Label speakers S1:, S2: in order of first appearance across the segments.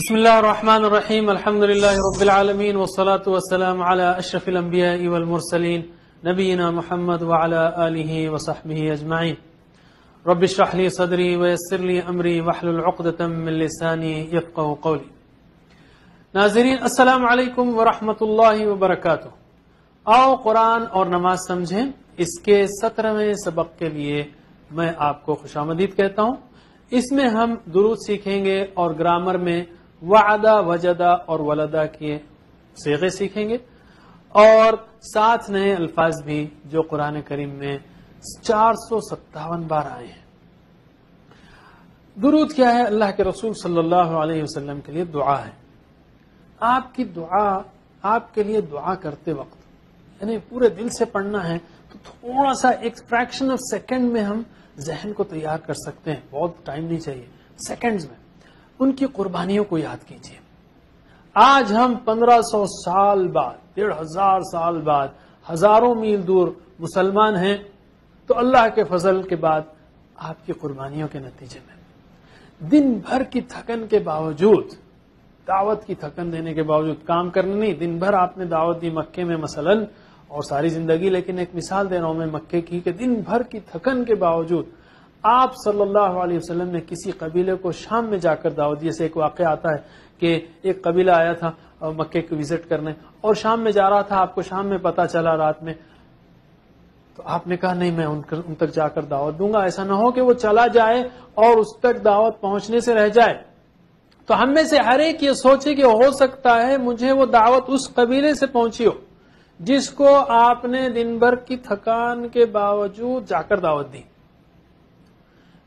S1: بسم الله الرحمن الرحيم الحمد لله رب العالمين والصلاة والسلام على أشرف الأنبياء والمرسلين نبينا محمد وعلى آله وصحبه أجمعين رب اشرح لي صدري ويسر لي أمري واحلل عقدة من لساني يفقهوا قولي. ناظرین السلام علیکم ورحمۃ اللہ وبرکاتہ. آؤ قرآن اور نماز سمجھیں. اس کے 17ویں سبق کے لیے میں آپ کو خوش آمدید کہتا ہوں. اس میں ہم درود سیکھیں گے اور گرامر میں وعدہ وجدہ اور ولدہ کے صیغے سیکھیں گے اور 7 نئے الفاظ بھی جو قرآن کریم میں 457 بار آئے ہیں. درود کیا ہے؟ اللہ کے رسول صلی اللہ علیہ وسلم کے لیے دعا ہے. آپ کی دعا، آپ کے لیے دعا کرتے وقت یعنی پورے دل سے پڑھنا ہے تو تھوڑا سا ایک فریکشن آف سیکنڈ میں ہم ذہن کو تیار کر سکتے ہیں. بہت ٹائم نہیں چاہیے، سیکنڈز میں ان کی قربانیوں کو یاد کیجیے. آج ہم 1500 سال بعد، 1500 سال بعد ہزاروں میل دور مسلمان ہیں تو اللہ کے فضل کے بعد آپ کی قربانیوں کے نتیجے میں دن بھر کی تھکن کے باوجود، دعوت کی تھکن دینے کے باوجود، کام کرنا نہیں، دن بھر آپ نے دعوت دی مکے میں مثلا اور ساری زندگی، لیکن ایک مثال دے رہا ہوں میں مکے کی کہ دن بھر کی تھکن کے باوجود آپ صلی اللہ علیہ وسلم نے کسی قبیلے کو شام میں جا کر دعوت دی. جیسے ایک واقعہ آتا ہے کہ ایک قبیلہ آیا تھا مکے کو وزٹ کرنے اور شام میں جا رہا تھا. آپ کو شام میں پتا چلا رات میں، تو آپ نے کہا نہیں میں ان تک جا کر دعوت دوں گا. ایسا نہ ہو کہ وہ چلا جائے اور اس تک دعوت پہنچنے سے رہ جائے. تو ہم میں سے ہر ایک یہ سوچے کہ ہو سکتا ہے مجھے وہ دعوت اس قبیلے سے پہنچی ہو جس کو آپ نے دن بھر کی تھکان کے باوجود جا کر دعوت دی.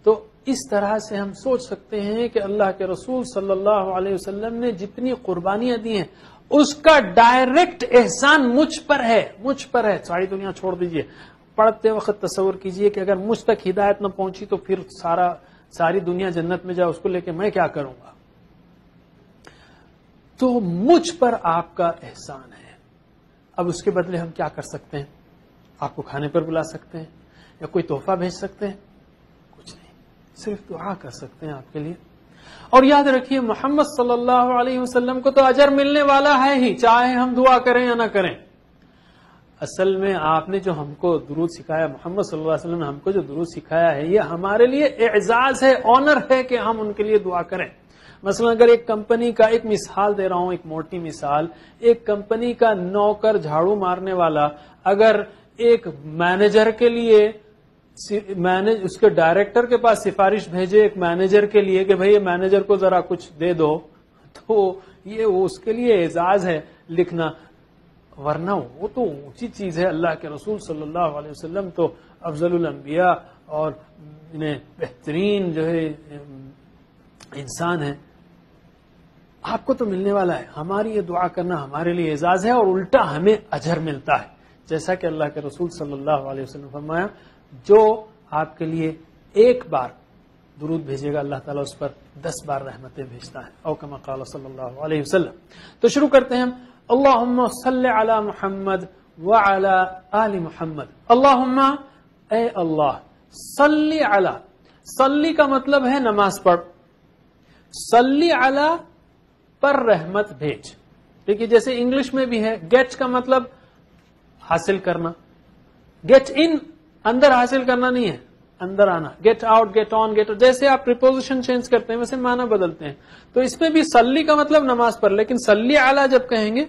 S1: تو اس طرح سے ہم سوچ سکتے ہیں کہ اللہ کے رسول صلی اللہ علیہ وسلم نے جتنی قربانیاں دی ہیں اس کا ڈائریکٹ احسان مجھ پر ہے. ساری دنیا چھوڑ دیجئے. پڑھتے وقت تصور کیجئے کہ اگر مجھ تک ہدایت نہ پہنچی تو پھر ساری دنیا جنت میں جائے، اس کو لے کے میں کیا کروں گا؟ تو مجھ پر آپ کا احسان ہے. اب اس کے بدلے ہم کیا کر سکتے ہیں؟ آپ کو کھانے پر بلا سکتے ہیں یا کوئی تحفہ بھیج سکتے ہیں؟ کچھ نہیں، صرف دعا کر سکتے ہیں آپ کے لیے. اور یاد رکھیے محمد صلی اللہ علیہ وسلم کو تو اجر ملنے والا ہے ہی، چاہے ہم دعا کریں یا نہ کریں. اصل میں آپ نے جو ہم کو درود سکھایا، محمد صلی اللہ علیہ وسلم نے ہم کو جو درود سکھایا ہے، یہ ہمارے لیے اعزاز ہے، آنر ہے کہ ہم ان کے لیے دعا کریں. مثلا اگر ایک کمپنی کا، ایک مثال دے رہا ہوں، ایک موٹی مثال، ایک کمپنی کا نوکر جھاڑو مارنے والا اگر ایک مینیجر کے لیے اس کے ڈائریکٹر کے پاس سفارش بھیجے ایک مینیجر کے لیے کہ بھئی یہ مینیجر کو ذرا کچھ دے دو، تو یہ اس کے لیے اعزاز ہے لکھنا، ورنہ وہ تو اونچی چیز ہے. اللہ کے رسول صلی اللہ علیہ وسلم تو افضل الانبیاء اور بہترین جو ہے انسان ہے. آپ کو تو ملنے والا ہے. ہماری یہ دعا کرنا ہمارے لیے اعزاز ہے اور الٹا ہمیں اجر ملتا ہے. جیسا کہ اللہ کے رسول صلی اللہ علیہ وسلم فرمایا، جو آپ کے لیے ایک بار درود بھیجے گا اللہ تعالیٰ اس پر 10 بار رحمتیں بھیجتا ہے. او کما قال صلی اللہ علیہ وسلم. تو شروع کرتے ہیں. اللہم صلی علی محمد وعلی آل محمد. اللہم، اے اللہ، صلی علی. صلی کا مطلب ہے نماز پڑھ. صلی علی پر رحمت بھیج. دیکھیے جیسے انگلش میں بھی ہے، گیٹ کا مطلب حاصل کرنا، گیٹ ان اندر حاصل کرنا نہیں ہے، اندر آنا. Get out, get on, get, جیسے آپ پریپوزیشن چینج کرتے ہیں ویسے معنی بدلتے ہیں. تو اس میں بھی صلی کا مطلب نماز پر، لیکن صلی علی جب کہیں گے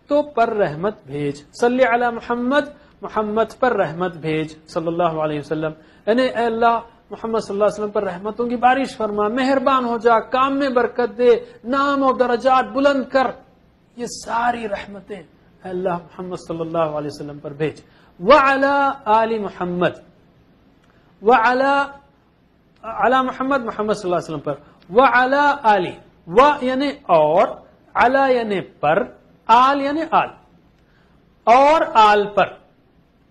S1: تو پر رحمت بھیج. صلی علی محمد، محمد پر رحمت بھیج صلی اللہ علیہ وسلم. یعنی اے اللہ محمد صلی اللہ علیہ وسلم پر رحمتوں کی بارش فرما، مہربان ہو جا، کام میں برکت دے، نام اور درجات بلند کر. یہ ساری رحمتیں اے اللہ محمد صلی اللہ علیہ وسلم پر بھیج. وعلی آل محمد، وعلی علی محمد، محمد صلی اللہ علیہ وسلم پر. وعلی آل، و یعنی اور، علی یعنی پر، آل یعنی آل، اور آل پر.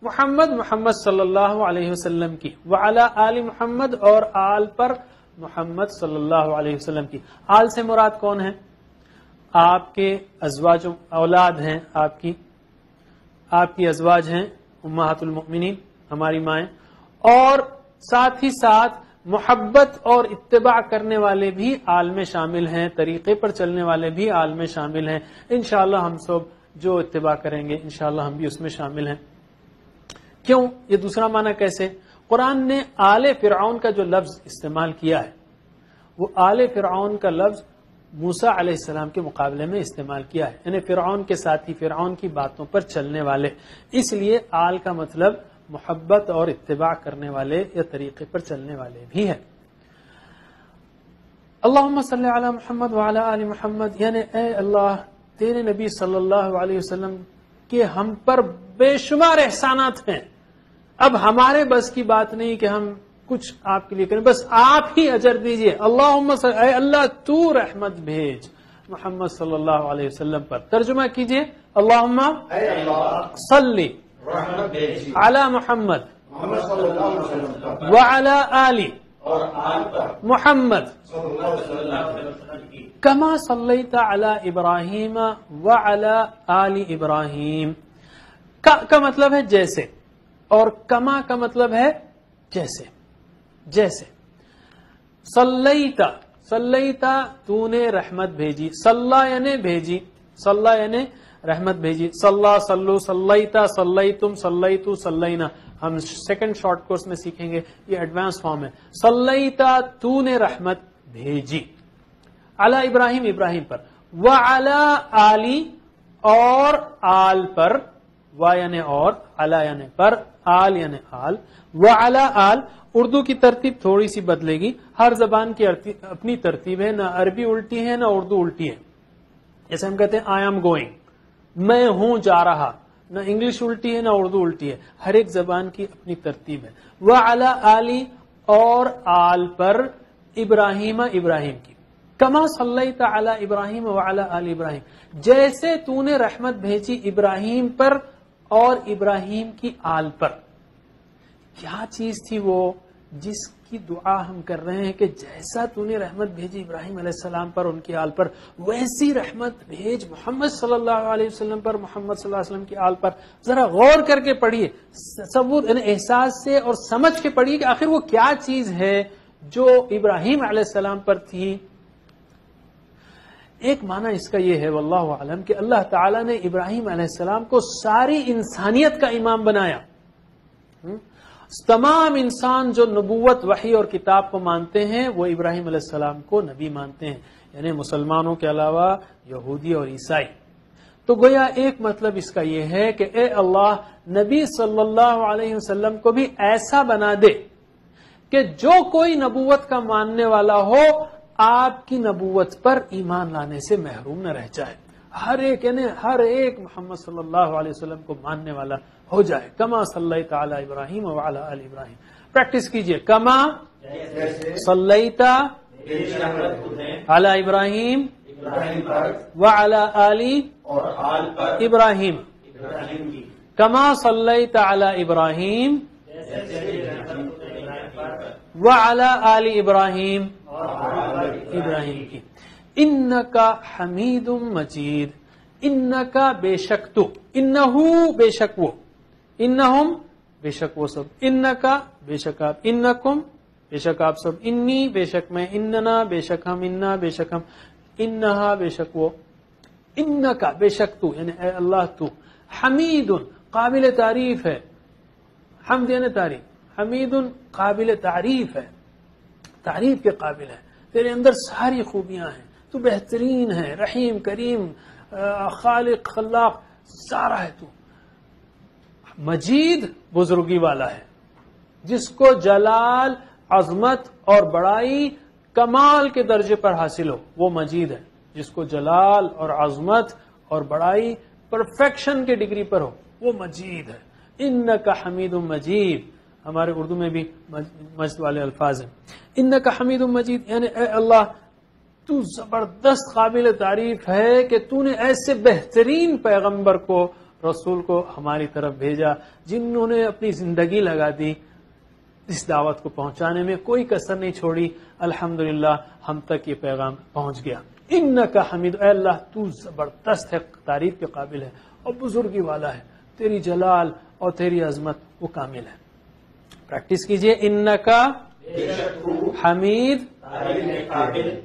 S1: محمد، محمد صلی اللہ علیہ وسلم کی. وعلی آل محمد، اور آل پر محمد صلی اللہ علیہ وسلم کی. آل سے مراد کون ہے؟ آپ کے ازواج، اولاد ہیں آپ کی ازواج ہیں امہات المؤمنین، ہماری مائیں، اور ساتھ ہی ساتھ محبت اور اتباع کرنے والے بھی آل میں شامل ہیں، طریقے پر چلنے والے بھی آل میں شامل ہیں. انشاءاللہ ہم سب جو اتباع کریں گے انشاءاللہ ہم بھی اس میں شامل ہیں. کیوں؟ یہ دوسرا معنی کیسے؟ قرآن نے آل فرعون کا جو لفظ استعمال کیا ہے وہ آل فرعون کا لفظ موسیٰ علیہ السلام کے مقابلے میں استعمال کیا ہے، یعنی فرعون کے ساتھی، فرعون کی باتوں پر چلنے والے. اس لیے آل کا مطلب محبت اور اتباع کرنے والے یا طریقے پر چلنے والے بھی ہے. اللہم صلی علی محمد وعلی آل محمد، یعنی اے اللہ تیرے نبی صلی اللہ علیہ وسلم کے ہم پر بے شمار احسانات ہیں. اب ہمارے بس کی بات نہیں کہ ہم کچھ آپ کے لیے کریں، بس آپ ہی اجر دیجئے. اللہم صلی، اے اللہ تو رحمت بھیج محمد صلی اللہ علیہ وسلم پر. ترجمہ کیجئے، اللہم صلی علی محمد وعلی آل محمد کما صلیت علی ابراہیم وعلی آل ابراہیم. کا مطلب ہے جیسے، اور کما کا مطلب ہے جیسے. جیسے صلیتا تو نے رحمت بھیجی، صلی یعنی بھیجی، صلی یعنی رحمت بھیجی. صلی، صلو، صلیتا، صلیتم، صلیتو، صلینا. ہم سیکنڈ شارٹ کورس میں سیکھیں گے، یہ ایڈوانس فارم ہے. صلیتا تو نے رحمت بھیجی علی ابراہیم، ابراہیم پر، وعلی آلی اور آل پر، و یعنی اور، علی یعنی پر، آل یعنی آل، وعلی آل. اردو کی ترتیب تھوڑی سی بدلے گی، ہر زبان کی اپنی ترتیب ہے، نہ عربی الٹی ہے نہ اردو الٹی ہے. جیسے ہم کہتے ہیں آئی ایم گوئنگ، میں ہوں جا رہا، نہ انگلش الٹی ہے نہ اردو الٹی ہے، ہر ایک زبان کی اپنی ترتیب ہے. وعلی آلی اور آل پر، ابراہیم ابراہیم کی. کما صلیت علی ابراہیم وعلی آل ابراہیم، جیسے تو نے رحمت بھیجی ابراہیم پر اور ابراہیم کی آل پر. کیا چیز تھی وہ جس کی دعا ہم کر رہے ہیں کہ جیسا تو نے رحمت بھیجی ابراہیم علیہ السلام پر، ان کی آل پر، ویسی رحمت بھیج محمد صلی اللہ علیہ وسلم پر، محمد صلی اللہ علیہ وسلم کی آل پر. ذرا غور کر کے پڑھیے، تصور یعنی احساس سے اور سمجھ کے پڑھیے کہ آخر وہ کیا چیز ہے جو ابراہیم علیہ السلام پر تھی. ایک معنی اس کا یہ ہے واللہ عالم کہ اللہ تعالیٰ نے ابراہیم علیہ السلام کو ساری انسانیت کا امام بنایا. تمام انسان جو نبوت، وحی اور کتاب کو مانتے ہیں وہ ابراہیم علیہ السلام کو نبی مانتے ہیں، یعنی مسلمانوں کے علاوہ یہودی اور عیسائی. تو گویا ایک مطلب اس کا یہ ہے کہ اے اللہ نبی صلی اللہ علیہ وسلم کو بھی ایسا بنا دے کہ جو کوئی نبوت کا ماننے والا ہو آپ کی نبوت پر ایمان لانے سے محروم نہ رہ جائے. ہر ایک یعنی ہر ایک محمد صلی اللہ علیہ وسلم کو ماننے والا ہو جائے. کما صلیت علی ابراہیم وعلی آل ابراہیم. پریکٹس کیجئے، کما صلیت علی ابراہیم وعلی آل ابراہیم، کما صلیت علی ابراہیم وعلی آل ابراہیم، ابراہیم کی. انکا حمید مجید، انکا بے شک تو، انہو بے شک وہ، انہم بے شک وہ سب، انکا بے شک آپ، انکم بے شک آپ سب، انی بے شک میں، اننا بے شک ہم، انا بے شک ہم، انہا بے شک وہ، انکا بے شک تو یعنی اے اللہ تو، حمید قابل تعریف ہے. حمد یعنی تعریف، حمید قابل تعریف ہے، تعریف کے قابل ہے. تیرے اندر ساری خوبیاں ہیں، تو بہترین ہے، رحیم کریم خالق خلاق سارا ہے. تو مجید بزرگی والا ہے، جس کو جلال، عظمت اور بڑائی کمال کے درجے پر حاصل ہو وہ مجید ہے. جس کو جلال اور عظمت اور بڑائی پرفیکشن کے ڈگری پر ہو وہ مجید ہے. انکا حمید مجید، ہمارے اردو میں بھی مجد والے الفاظ ہیں. انکا حمید مجید یعنی اے اللہ تو زبردست قابل تعریف ہے کہ تو نے ایسے بہترین پیغمبر کو، رسول کو ہماری طرف بھیجا جنہوں نے اپنی زندگی لگا دی اس دعوت کو پہنچانے میں، کوئی کسر نہیں چھوڑی. الحمدللہ ہم تک یہ پیغام پہنچ گیا. انکا حمید، اے اللہ تو زبردست ہے، تعریف کے قابل ہے اور بزرگی والا ہے، تیری جلال اور تیری عظمت وہ کامل ہے. پریکٹس کیجئے، انکا حمید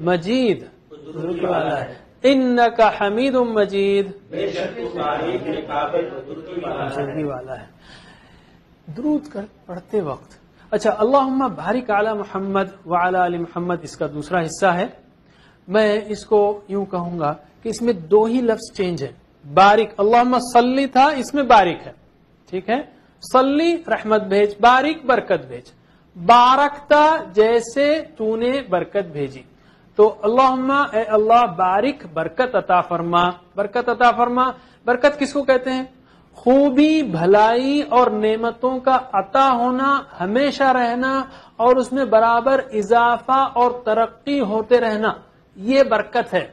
S1: مجید بزرگی والا ہے. انکا حمید مجید بزرگی والا ہے. درود پڑھتے وقت اچھا اللہم بارک علی محمد وعلی آل محمد اس کا دوسرا حصہ ہے. میں اس کو یوں کہوں گا کہ اس میں دو ہی لفظ چینج ہے. بارک اللہم صلی تھا، اس میں بارک ہے، ٹھیک ہے. صلی رحمت بھیج، بارک برکت بھیج. بارکتا جیسے تو نے برکت بھیجی. تو اللہم اے اللہ بارک برکت عطا فرما. برکت عطا فرما، برکت کس کو کہتے ہیں؟ خوبی، بھلائی اور نعمتوں کا عطا ہونا، ہمیشہ رہنا اور اس میں برابر اضافہ اور ترقی ہوتے رہنا، یہ برکت ہے.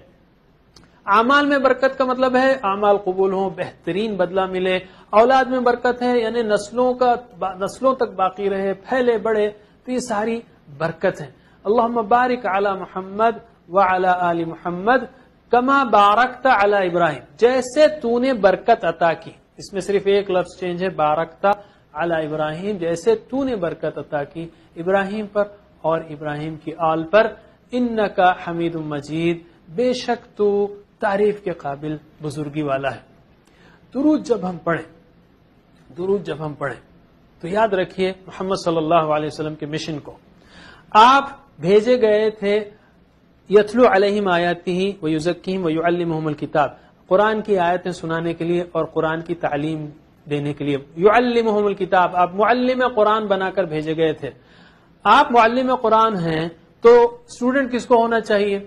S1: اعمال میں برکت کا مطلب ہے اعمال قبول ہوں، بہترین بدلہ ملے. اولاد میں برکت ہے یعنی نسلوں تک باقی رہے، پھیلے بڑھے. تو یہ ساری برکت ہے. اللہم بارک علی محمد وعلی آل محمد کما بارکت علی ابراہیم، جیسے تو نے برکت عطا کی. اس میں صرف ایک لفظ چینج ہے، بارکت علی ابراہیم، جیسے تو نے برکت عطا کی ابراہیم پر اور ابراہیم کی آل پر. انکا حمید مجید، بے شک تو تعریف کے قابل بزرگی والا ہے. درود جب ہم پڑھیں تو یاد رکھیے محمد صلی اللہ علیہ وسلم کے مشن کو. آپ بھیجے گئے تھے یتلو علیہم آیاتہ ویزکیہم ویعلمہم الکتاب، قرآن کی آیتیں سنانے کے لیے اور قرآن کی تعلیم دینے کے لیے. یعلمہم الکتاب، آپ معلم قرآن بنا کر بھیجے گئے تھے. آپ معلم قرآن ہیں تو اسٹوڈنٹ کس کو ہونا چاہیے؟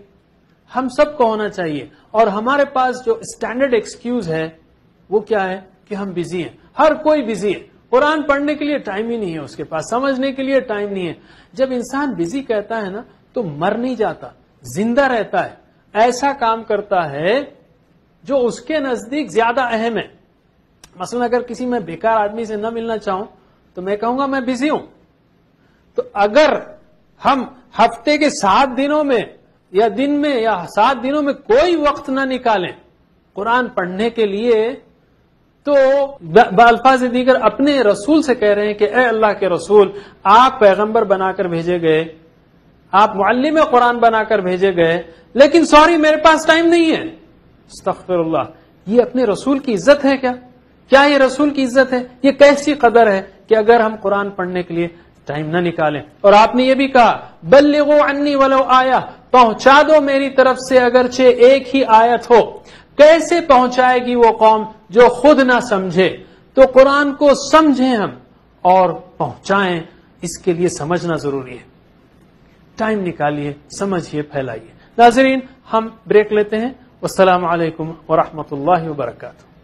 S1: ہم سب کو ہونا چاہیے. اور ہمارے پاس جو اسٹینڈرڈ ایکسکیوز ہے وہ کیا ہے کہ ہم بزی ہیں. ہر کوئی بزی ہے، قرآن پڑھنے کے لیے ٹائم ہی نہیں ہے اس کے پاس، سمجھنے کے لیے ٹائم نہیں ہے. جب انسان بزی کہتا ہے نا تو مر نہیں جاتا، زندہ رہتا ہے. ایسا کام کرتا ہے جو اس کے نزدیک زیادہ اہم ہے. مثلا اگر کسی میں بیکار آدمی سے نہ ملنا چاہوں تو میں کہوں گا میں بزی ہوں. تو اگر ہم ہفتے کے 7 دنوں میں یا دن میں یا 7 دنوں میں کوئی وقت نہ نکالیں قرآن پڑھنے کے لیے تو بالفاظ دیگر اپنے رسول سے کہہ رہے ہیں کہ اے اللہ کے رسول، آپ پیغمبر بنا کر بھیجے گئے، آپ معلم قرآن بنا کر بھیجے گئے، لیکن سوری میرے پاس ٹائم نہیں ہے. استغفر اللہ. یہ اپنے رسول کی عزت ہے کیا یہ رسول کی عزت ہے؟ یہ کیسی قدر ہے کہ اگر ہم قرآن پڑھنے کے لیے ٹائم نہ نکالیں. اور آپ نے یہ بھی کہا بلغوا عنی ولو آیہ، پہنچا دو میری طرف سے اگرچہ ایک ہی آیت ہو. کیسے پہنچائے گی وہ قوم جو خود نہ سمجھے؟ تو قرآن کو سمجھیں ہم اور پہنچائیں، اس کے لیے سمجھنا ضروری ہے. ٹائم نکالیے، سمجھیے، پھیلائیے. ناظرین ہم بریک لیتے ہیں. والسلام علیکم ورحمۃ اللہ وبرکاتہ.